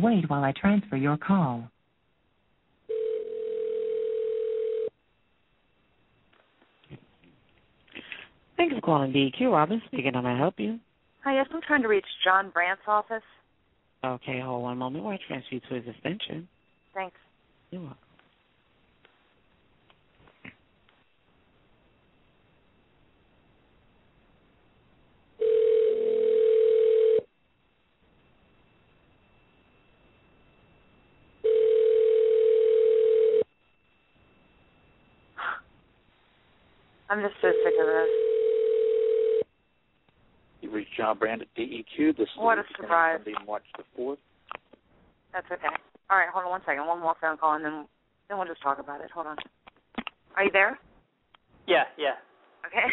Wait while I transfer your call. Thank you for calling DEQ. Robin speaking. How may I help you? Hi, yes, I'm trying to reach John Brandt's office. Okay, hold one moment while I transfer you to his extension. Thanks. You're welcome. I'm just so sick of this. You reached John Brand at DEQ. This is What a surprise. Sunday, March the 4th. That's okay. All right, hold on one second. One more phone call, and then we'll just talk about it. Hold on. Are you there? Yeah. Okay.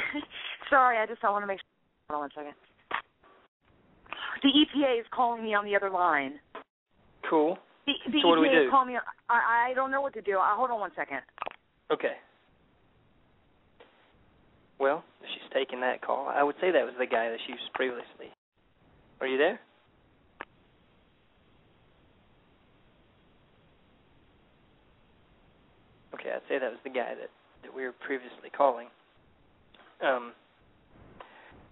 Sorry, I want to make sure. Hold on one second. The EPA is calling me on the other line. Cool. The so what do we EPA do? is calling me. I don't know what to do. Hold on one second. Okay. Well, if she's taking that call, I would say that was the guy that she used previously. Are you there? Okay, I'd say that was the guy that we were previously calling.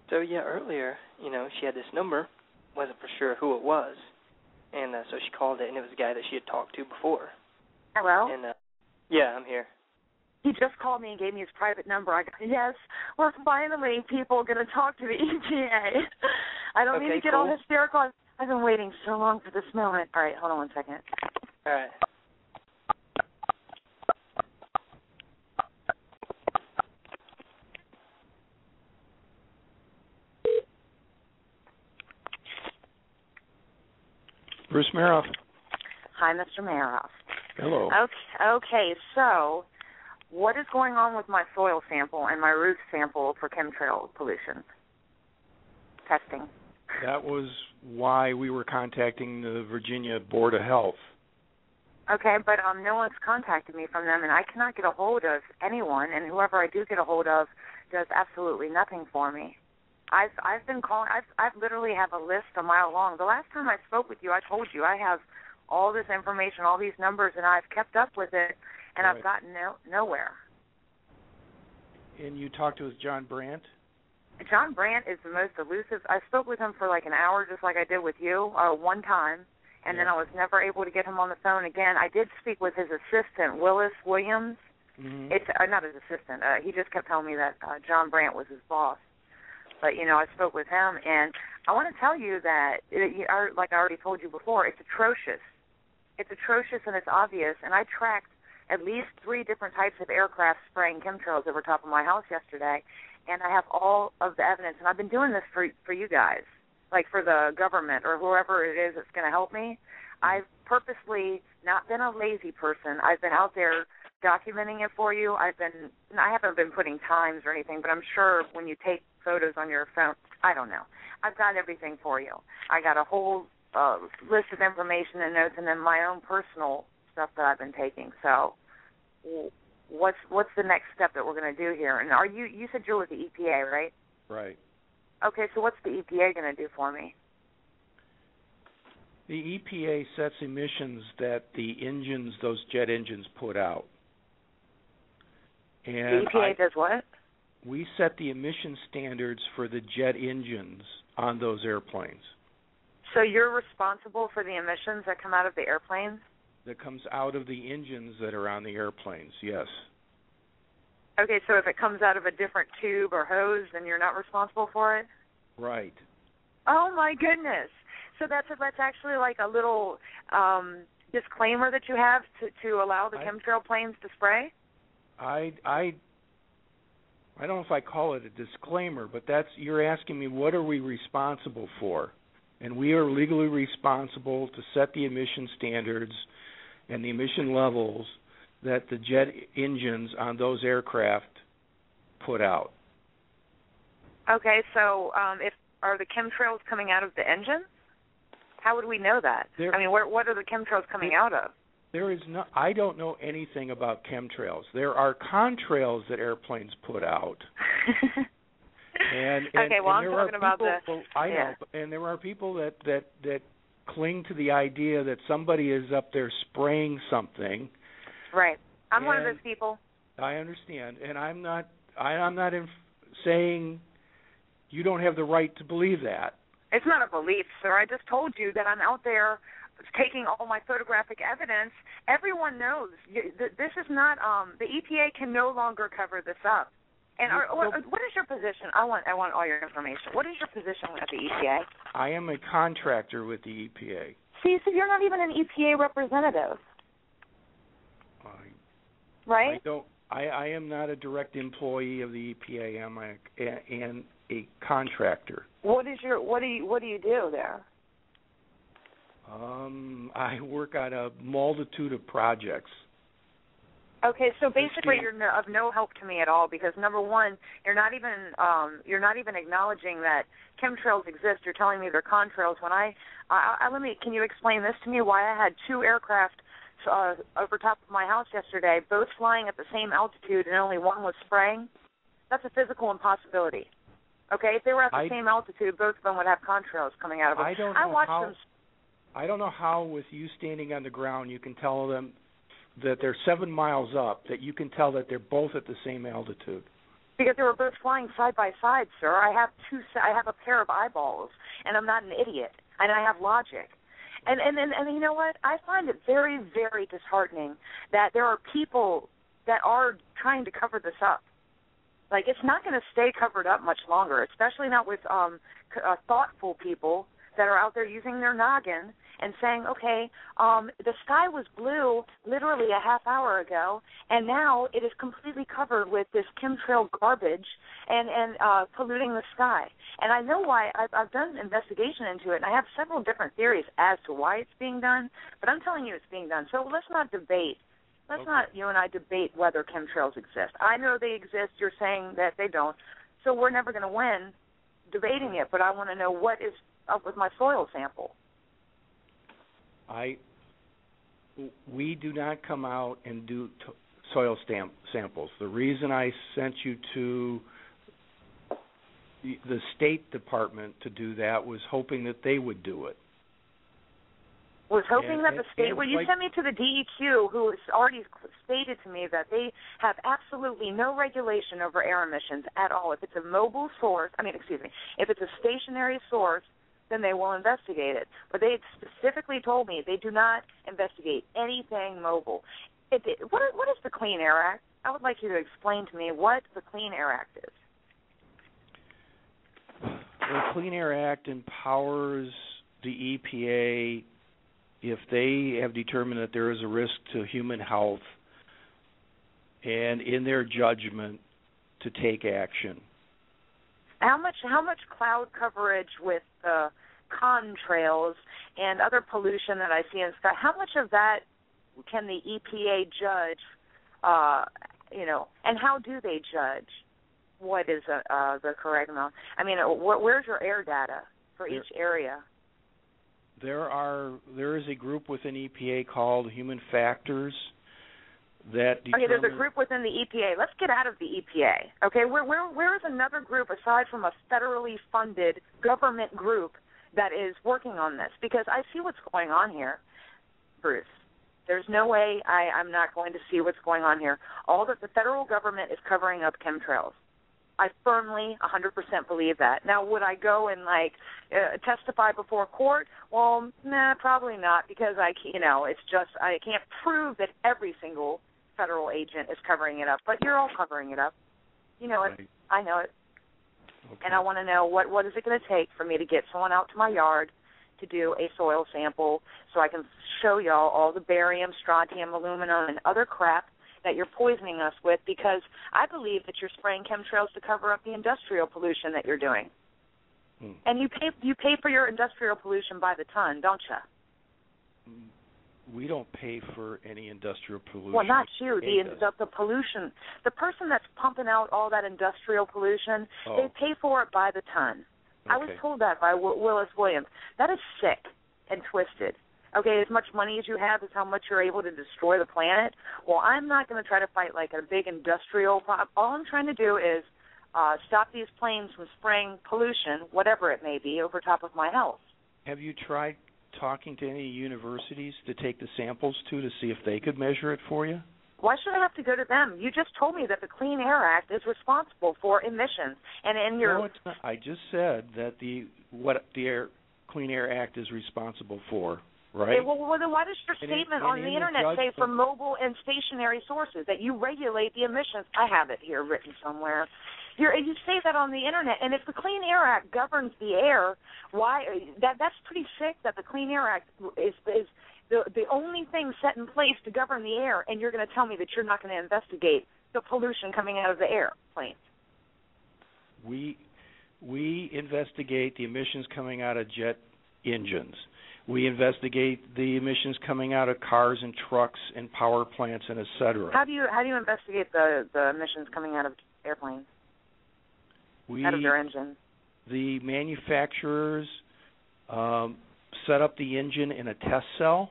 So yeah, earlier, she had this number, wasn't for sure who it was, and so she called it, and it was a guy that she had talked to before. Hello? And yeah, I'm here. He just called me and gave me his private number. Yes, we're finally people going to talk to the EPA. I don't mean to get all hysterical. I've been waiting so long for this moment. All right, hold on one second. All right. Bruce Maroff. Hi, Mr. Maroff. Hello. Okay, so what is going on with my soil sample and my roof sample for chemtrail pollution testing? That was why we were contacting the Virginia Board of Health. Okay, but no one's contacted me from them, and I cannot get a hold of anyone, and whoever I do get a hold of does absolutely nothing for me. I've been calling. I've literally have a list a mile long. The last time I spoke with you, I told you I have all this information, all these numbers, and I've kept up with it, and right. I've gotten nowhere. And you talked to John Brandt? John Brandt is the most elusive. I spoke with him for like an hour, just like I did with you, one time, and then I was never able to get him on the phone again. I did speak with his assistant, Willis Williams. Mm-hmm. It's not his assistant. He just kept telling me that John Brandt was his boss. But, I spoke with him, and I want to tell you that, like I already told you before, it's atrocious. It's atrocious and it's obvious, and I tracked at least 3 different types of aircraft spraying chemtrails over top of my house yesterday, and I have all of the evidence, and I've been doing this for you guys, like for the government or whoever it is that's going to help me. I've purposely not been a lazy person. I've been out there documenting it for you. I haven't been putting times or anything, but I'm sure when you take photos on your phone, I don't know. I've got everything for you. I got a whole list of information and notes, and then my own personal stuff that I've been taking. So what's the next step that we're going to do here? And you said you're with the EPA, right? Right. Okay, so what's the EPA going to do for me? The EPA sets emissions that those jet engines put out. And the EPA does what? We set the emission standards for the jet engines on those airplanes. So you're responsible for the emissions that come out of the airplanes? That comes out of the engines that are on the airplanes, yes. Okay, so if it comes out of a different tube or hose, then you're not responsible for it? Right. Oh, my goodness. So that's actually like a little disclaimer that you have to allow the chemtrail planes to spray? I don't know if I call it a disclaimer, but you're asking me what are we responsible for? And we are legally responsible to set the emission standards and the emission levels that the jet engines on those aircraft put out. Okay, so are the chemtrails coming out of the engines? How would we know that? What are the chemtrails coming out of? I don't know anything about chemtrails. There are contrails that airplanes put out. I'm talking about I know, and there are people that cling to the idea that somebody is up there spraying something. Right. I'm one of those people. I understand, and I'm not saying you don't have the right to believe that. It's not a belief, sir. I just told you that I'm out there taking all my photographic evidence. Everyone knows this is not. The EPA can no longer cover this up. And what is your position? I want all your information. What is your position at the EPA? I am a contractor with the EPA. See, so you're not even an EPA representative, right? I am not a direct employee of the EPA. I'm a contractor. What do you do there? I work on a multitude of projects. Okay, so basically you're of no help to me at all because number one, you're not even acknowledging that chemtrails exist. You're telling me they're contrails. When can you explain this to me? Why I had 2 aircraft over top of my house yesterday, both flying at the same altitude, and only one was spraying? That's a physical impossibility. Okay, if they were at the same altitude, both of them would have contrails coming out of them. I don't know how, with you standing on the ground, you can tell them that they're 7 miles up, that you can tell that they're both at the same altitude. Because they were both flying side by side, sir. I have a pair of eyeballs, and I'm not an idiot, and I have logic. And you know what? I find it very, very disheartening that there are people that are trying to cover this up. Like, it's not going to stay covered up much longer, especially not with thoughtful people that are out there using their noggin and saying, okay, the sky was blue literally a half hour ago, and now it is completely covered with this chemtrail garbage and polluting the sky. And I know why. I've done an investigation into it, and I have several different theories as to why it's being done, but I'm telling you it's being done. So let's not debate. Let's not, you and I, debate whether chemtrails exist. I know they exist. You're saying that they don't. So we're never going to win debating it, but I want to know what is up with my soil sample. We do not come out and do soil samples. The reason I sent you to the State Department to do that was hoping that they would do it. Was hoping that the state... Well, you sent me to the DEQ, who has already stated to me that they have absolutely no regulation over air emissions at all. If it's a mobile source, if it's a stationary source, then they will investigate it. But they specifically told me they do not investigate anything mobile. What is the Clean Air Act? I would like you to explain to me what the Clean Air Act is. The Clean Air Act empowers the EPA, if they have determined that there is a risk to human health, and in their judgment, to take action. How much cloud coverage with contrails and other pollution that I see in the sky, how much of that can the EPA judge, and how do they judge what is the correct amount? Where's your air data for each area? There is a group within EPA called Human Factors that determine... Okay, there's a group within the EPA. Let's get out of the EPA. Okay, where is another group aside from a federally funded government group that is working on this? Because I see what's going on here, Bruce. There's no way I'm not going to see what's going on here. All that the federal government is covering up chemtrails. I firmly 100% believe that. Now, would I go and testify before court? Well, probably not, because I can't prove that every single federal agent is covering it up. But you're all covering it up. You know it. Right. I know it. Okay. And I want to know what is it going to take for me to get someone out to my yard to do a soil sample so I can show y'all all the barium, strontium, aluminum, and other crap that you're poisoning us with, because I believe that you're spraying chemtrails to cover up the industrial pollution that you're doing. And you pay for your industrial pollution by the ton, don't you? We don't pay for any industrial pollution. Well, not you. The pollution. The person that's pumping out all that industrial pollution, they pay for it by the ton. Okay. I was told that by Willis Williams. That is sick and twisted. Okay, as much money as you have is how much you're able to destroy the planet. Well, I'm not going to try to fight like a big industrial problem. All I'm trying to do is stop these planes from spraying pollution, whatever it may be, over top of my house. Have you tried talking to any universities to take the samples to see if they could measure it for you? Why should I have to go to them? You just told me that the Clean Air Act is responsible for emissions, and in your No, it's not. I just said that the Clean Air Act is responsible for, right? Okay, well, then why does your statement on the Internet say for mobile and stationary sources that you regulate the emissions? I have it here written somewhere. You say that on the Internet, and if the Clean Air Act governs the air, that's pretty sick that the Clean Air Act is the only thing set in place to govern the air, and you're going to tell me that you're not going to investigate the pollution coming out of the airplanes. We investigate the emissions coming out of jet engines. We investigate the emissions coming out of cars and trucks and power plants and et cetera. How do you investigate the emissions coming out of airplanes? Out of their engines? The manufacturers set up the engine in a test cell,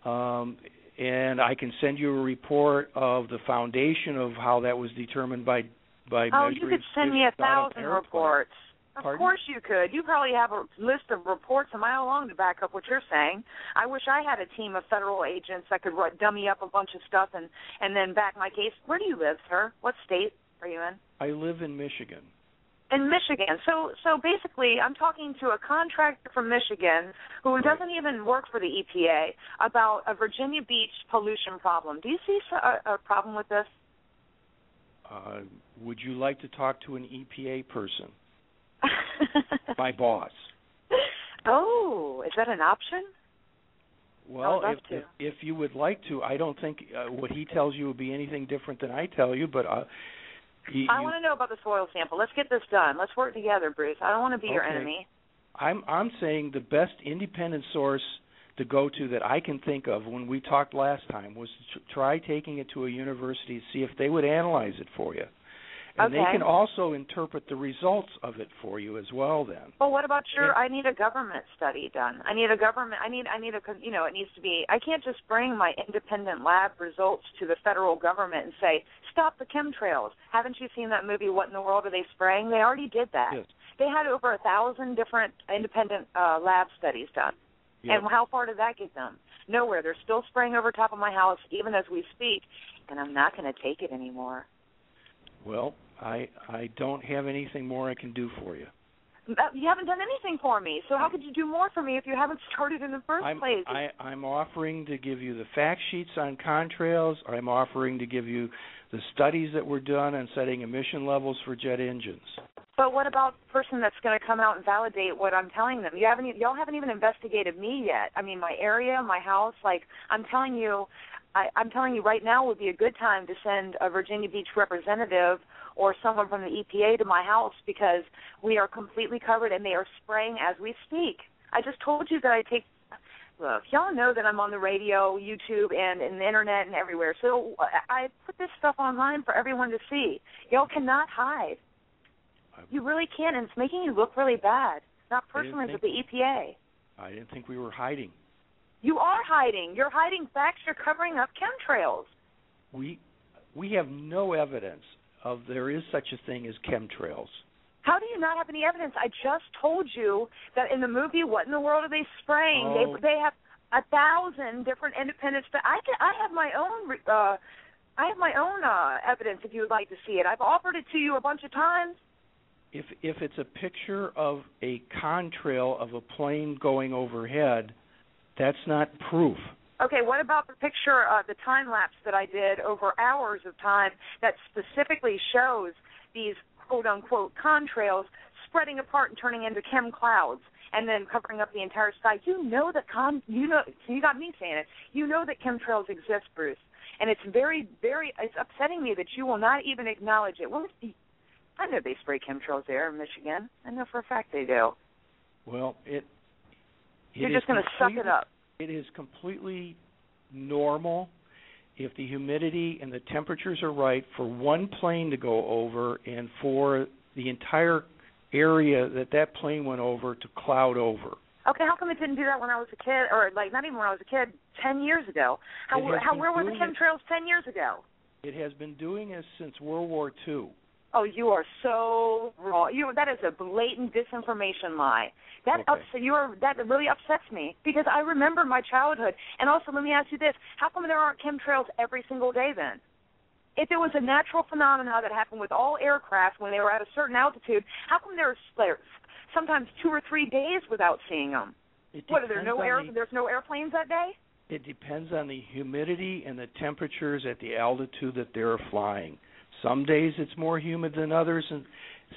and I can send you a report of the foundation of how that was determined by measuring. Oh, you could send me 1,000 reports. Of course you could. You probably have a list of reports a mile long to back up what you're saying. I wish I had a team of federal agents that could dummy up a bunch of stuff and then back my case. Where do you live, sir? What state are you in? I live in Michigan. In Michigan. So basically, I'm talking to a contractor from Michigan who doesn't even work for the EPA about a Virginia Beach pollution problem. Do you see a problem with this? Would you like to talk to an EPA person? My boss. Oh, is that an option? Well, if you would like to, I don't think what he tells you would be anything different than I tell you, but I want to know about the soil sample. Let's get this done. Let's work together, Bruce. I don't want to be your enemy. I'm saying the best independent source to go to that I can think of when we talked last time was to try taking it to a university to see if they would analyze it for you. And they can also interpret the results of it for you as well then. Well, what about I need a government study done. It needs to be, I can't just bring my independent lab results to the federal government and say, stop the chemtrails. Haven't you seen that movie, What in the World Are They Spraying? They already did that. Yes. They had over 1,000 different independent lab studies done. Yep. And how far did that get them? Nowhere. They're still spraying over top of my house even as we speak, and I'm not going to take it anymore. Well, I don't have anything more I can do for you. You haven't done anything for me, so how could you do more for me if you haven't started in the first place? I'm offering to give you the fact sheets on contrails. I'm offering to give you the studies that were done on setting emission levels for jet engines. But what about the person that's going to come out and validate what I'm telling them? Y'all haven't even investigated me yet. I mean, my area, my house. Like I'm telling you right now would be a good time to send a Virginia Beach representative or someone from the EPA to my house because we are completely covered and they are spraying as we speak. I just told you that look, y'all know that I'm on the radio, YouTube, and in the Internet and everywhere. So I put this stuff online for everyone to see. Y'all cannot hide. You really can't, and it's making you look really bad, not personally, but the EPA. I didn't think we were hiding. You are hiding. You're hiding facts. You're covering up chemtrails. We have no evidence of there is such a thing as chemtrails. How do you not have any evidence? I just told you that in the movie What in the World Are They Spraying? They have 1,000 different independent I have my own evidence if you would like to see it. I've offered it to you a bunch of times. If it's a picture of a contrail of a plane going overhead, that's not proof. Okay, what about the picture, the time-lapse that I did over hours of time that specifically shows these quote-unquote contrails spreading apart and turning into chem clouds and then covering up the entire sky? You know that you got me saying it. You know that chemtrails exist, Bruce. And it's very, very, it's upsetting me that you will not even acknowledge it. I know they spray chemtrails there in Michigan. I know for a fact they do. Well, you're just going to suck it up. It is completely normal if the humidity and the temperatures are right for one plane to go over and for the entire area that plane went over to cloud over. Okay, how come it didn't do that when I was a kid, or not even when I was a kid, 10 years ago? Where were the chemtrails 10 years ago? It has been doing this since World War II. Oh, you are so wrong. That is a blatant disinformation lie. That really upsets me because I remember my childhood. And also, let me ask you this: how come there aren't chemtrails every single day then? If it was a natural phenomenon that happened with all aircraft when they were at a certain altitude, how come there's sometimes 2 or 3 days without seeing them? There's no airplanes that day? It depends on the humidity and the temperatures at the altitude that they're flying. Some days it's more humid than others, and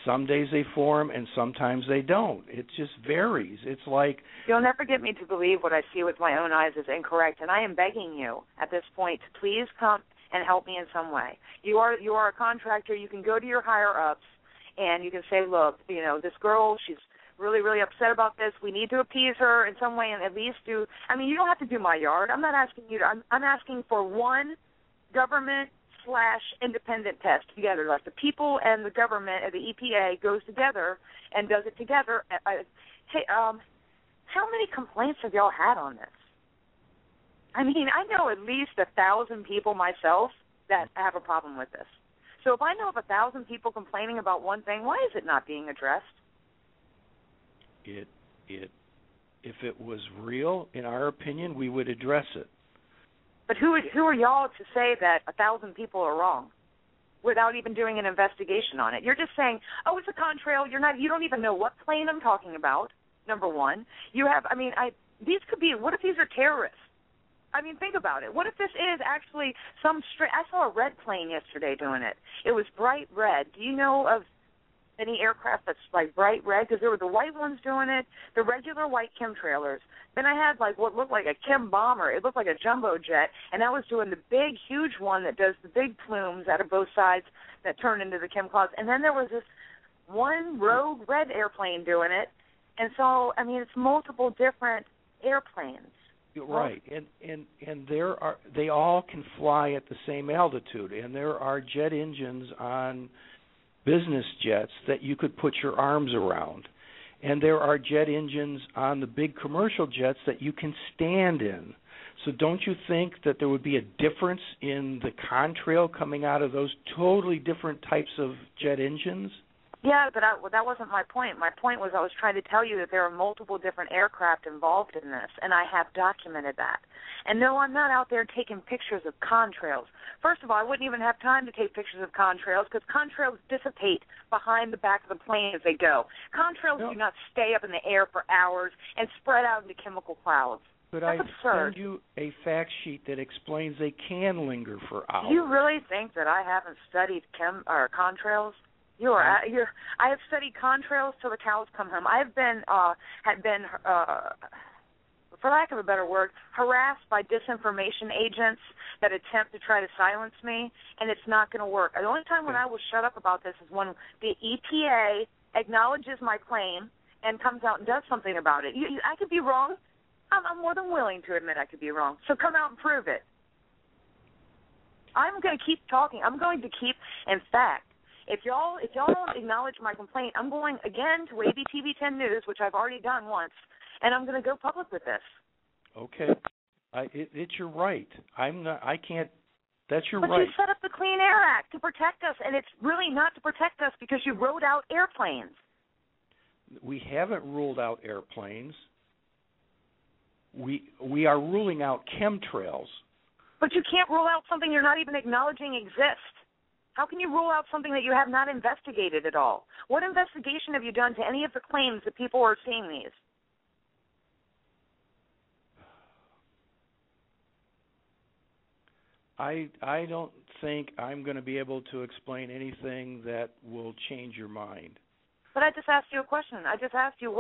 some days they form, and sometimes they don't. It just varies. It's like... You'll never get me to believe what I see with my own eyes is incorrect, and I am begging you at this point to please come and help me in some way. You are a contractor. You can go to your higher-ups, and you can say, look, this girl, she's really, really upset about this. We need to appease her in some way and at least you don't have to do my yard. I'm not asking you to. I'm asking for one government/independent test together. Like the people and the government and the EPA goes together and does it together. Hey, how many complaints have y'all had on this? I mean, I know at least 1,000 people myself that have a problem with this. So if I know of 1,000 people complaining about one thing, why is it not being addressed? If it was real, in our opinion, we would address it. But who are y'all to say that 1,000 people are wrong without even doing an investigation on it? You're just saying, oh, it's a contrail. You don't even know what plane I'm talking about. Number one, these could be. What if these are terrorists? I mean, think about it. What if this is actually I saw a red plane yesterday doing it. It was bright red. Do you know of any aircraft that's like bright red? Because there were the white ones doing it, the regular white chemtrailers. Then I had like what looked like a chem bomber. It looked like a jumbo jet, and I was doing the big, huge one that does the big plumes out of both sides that turn into the chem clouds. And then there was this one rogue red airplane doing it. And so, I mean, it's multiple different airplanes. Right, and they all can fly at the same altitude, and there are jet engines on business jets that you could put your arms around, and there are jet engines on the big commercial jets that you can stand in. So don't you think that there would be a difference in the contrail coming out of those totally different types of jet engines? Yeah, but that wasn't my point. My point was I was trying to tell you that there are multiple different aircraft involved in this, and I have documented that. And no, I'm not out there taking pictures of contrails. First of all, I wouldn't even have time to take pictures of contrails because contrails dissipate behind the back of the plane as they go. Contrails do not stay up in the air for hours and spread out into chemical clouds. But I send you a fact sheet that explains they can linger for hours. Do you really think that I haven't studied contrails? I have studied contrails till the cows come home. I've been, for lack of a better word, harassed by disinformation agents that attempt to try to silence me, and it's not going to work. The only time when I will shut up about this is when the EPA acknowledges my claim and comes out and does something about it. I could be wrong. I'm more than willing to admit I could be wrong. So come out and prove it. I'm going to keep talking. I'm going to keep, in fact, if y'all don't acknowledge my complaint, I'm going again to ABTV 10 News, which I've already done once, and I'm going to go public with this. Okay, it's your right. I can't. That's your right. But you set up the Clean Air Act to protect us, and it's really not to protect us because you wrote out airplanes. We haven't ruled out airplanes. We are ruling out chemtrails. But you can't rule out something you're not even acknowledging exists. How can you rule out something that you have not investigated at all? What investigation have you done to any of the claims that people are seeing these? I don't think I'm going to be able to explain anything that will change your mind. But I just asked you a question. I just asked you,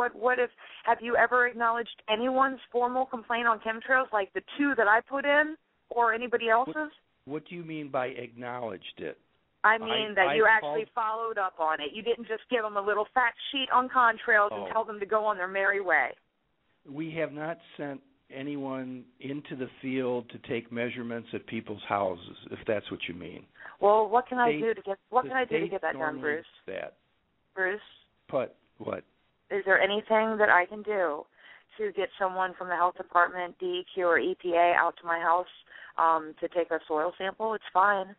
have you ever acknowledged anyone's formal complaint on chemtrails, like the 2 that I put in, or anybody else's? What do you mean by acknowledged it? I mean that you actually followed up on it. You didn't just give them a little fact sheet on contrails and tell them to go on their merry way. We have not sent anyone into the field to take measurements at people's houses, if that's what you mean. Well, what can I do to get that done, Bruce? Bruce? What? Is there anything that I can do to get someone from the health department, DEQ, or EPA out to my house to take a soil sample? It's fine.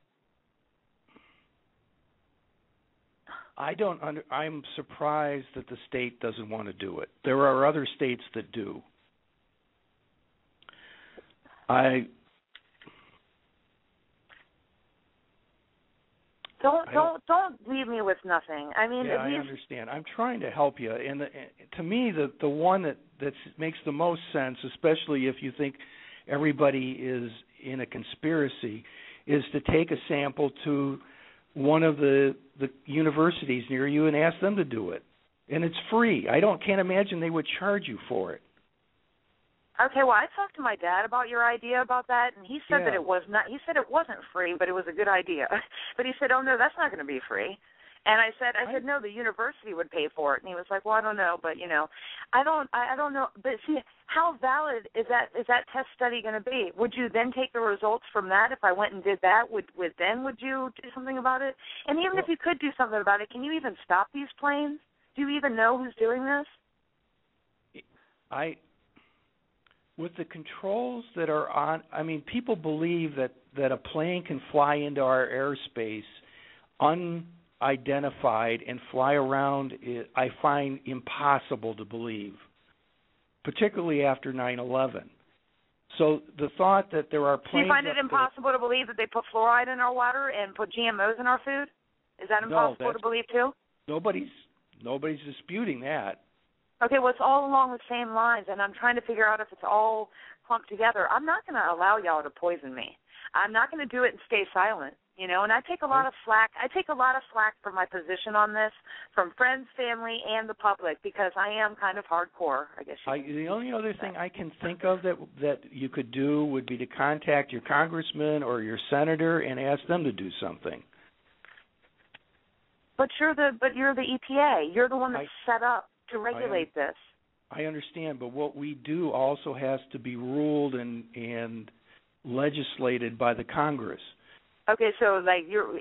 I'm surprised that the state doesn't want to do it. There are other states that do. Don't leave me with nothing. I mean, I understand. I'm trying to help you, and to me, the one that makes the most sense, especially if you think everybody is in a conspiracy, is to take a sample to one of the universities near you and ask them to do it, and it's free. Can't imagine they would charge you for it. Okay, well, I talked to my dad about your idea about that, and he said that it was not. He said it wasn't free, but it was a good idea. But he said, "Oh no, that's not going to be free." And I said, "No, the university would pay for it." And he was like, "Well, I don't know, but I don't know." But see, how valid is that test study going to be? Would you then take the results from that if I went and did that? Would you do something about it? And even if you could do something about it, can you even stop these planes? Do you even know who's doing this? With the controls that are on, people believe that a plane can fly into our airspace unidentified and fly around. I find impossible to believe, particularly after 9/11. So the thought that there are planes... Do you find it impossible to believe that they put fluoride in our water and put GMOs in our food? Is that impossible to believe too? Nobody's disputing that. Okay, well, it's all along the same lines, and I'm trying to figure out if it's all clumped together. I'm not going to allow y'all to poison me. I'm not going to do it and stay silent, and I take a lot of flack. I take a lot of flack for my position on this from friends, family, and the public because I am kind of hardcore, I guess. The only other thing I can think of that you could do would be to contact your congressman or your senator and ask them to do something. But you're the EPA. You're the one that's set up to regulate this. I understand, but what we do also has to be ruled and legislated by the Congress. Okay, so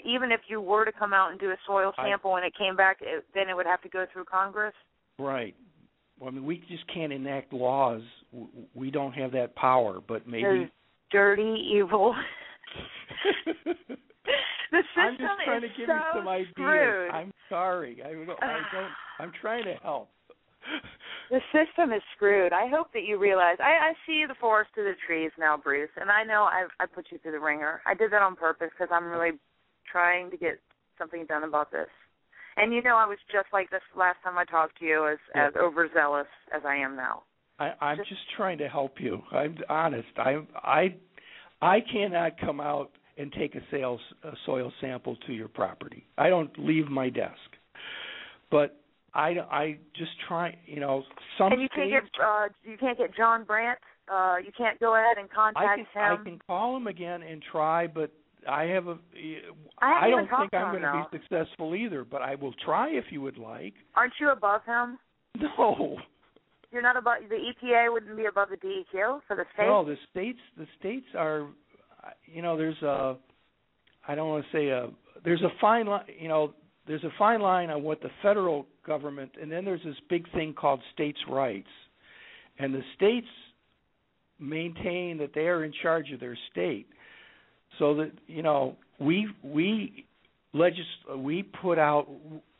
even if you were to come out and do a soil sample and it came back, then it would have to go through Congress? Right. Well, we just can't enact laws. We don't have that power, but maybe... Those dirty, evil... The system I'm just trying to give you some ideas. Screwed. I'm sorry. I'm trying to help. The system is screwed. I hope that you realize. I see the forest through the trees now, Bruce, and I know I put you through the ringer. I did that on purpose because I'm really trying to get something done about this. And I was just like this last time I talked to you, as overzealous as I am now. I'm just trying to help you. I'm honest. I cannot come out and take a soil sample to your property. I don't leave my desk. But I just try, some and you can't get John Brandt? You can't go ahead and contact him? I can call him again and try, but I don't think I'm going to be successful either, but I will try if you would like. Aren't you above him? No. You're not above, the EPA wouldn't be above the DEQ for the states? No, the states are, there's a fine line, there's a fine line on what the federal government, and then there's this big thing called states' rights. And the states maintain that they are in charge of their state. So that, we put out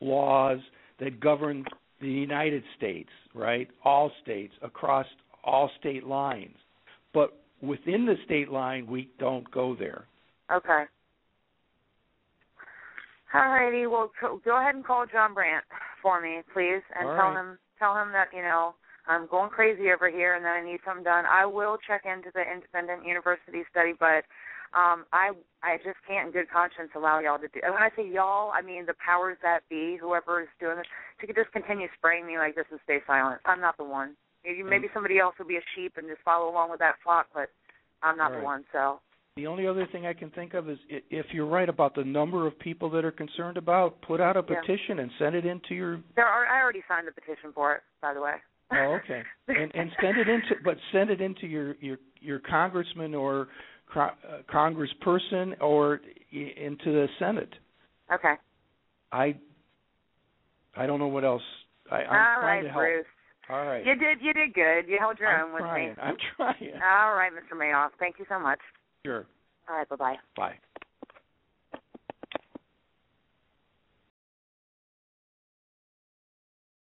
laws that govern the United States, right? All states, across all state lines. But within the state line, we don't go there. Okay. All righty. Well, go ahead and call John Brandt for me, please, and tell him that, I'm going crazy over here and that I need something done. I will check into the independent university study, but I just can't in good conscience allow y'all to do. And when I say y'all, I mean the powers that be, whoever is doing this, to just continue spraying me like this and stay silent. I'm not the one. Maybe somebody else will be a sheep and just follow along with that flock, but I'm not the one. So the only other thing I can think of is if you're right about the number of people that are concerned about, put out a petition and send it into your. I already signed the petition for it, by the way. Oh, okay. And send it into your congressman or congressperson or into the Senate. Okay. I don't know what else. I'm trying to help. Bruce. All right. You did good. You held your own with me. I'm trying. All right, Mr. Mayoff. Thank you so much. Sure. All right, bye-bye. Bye.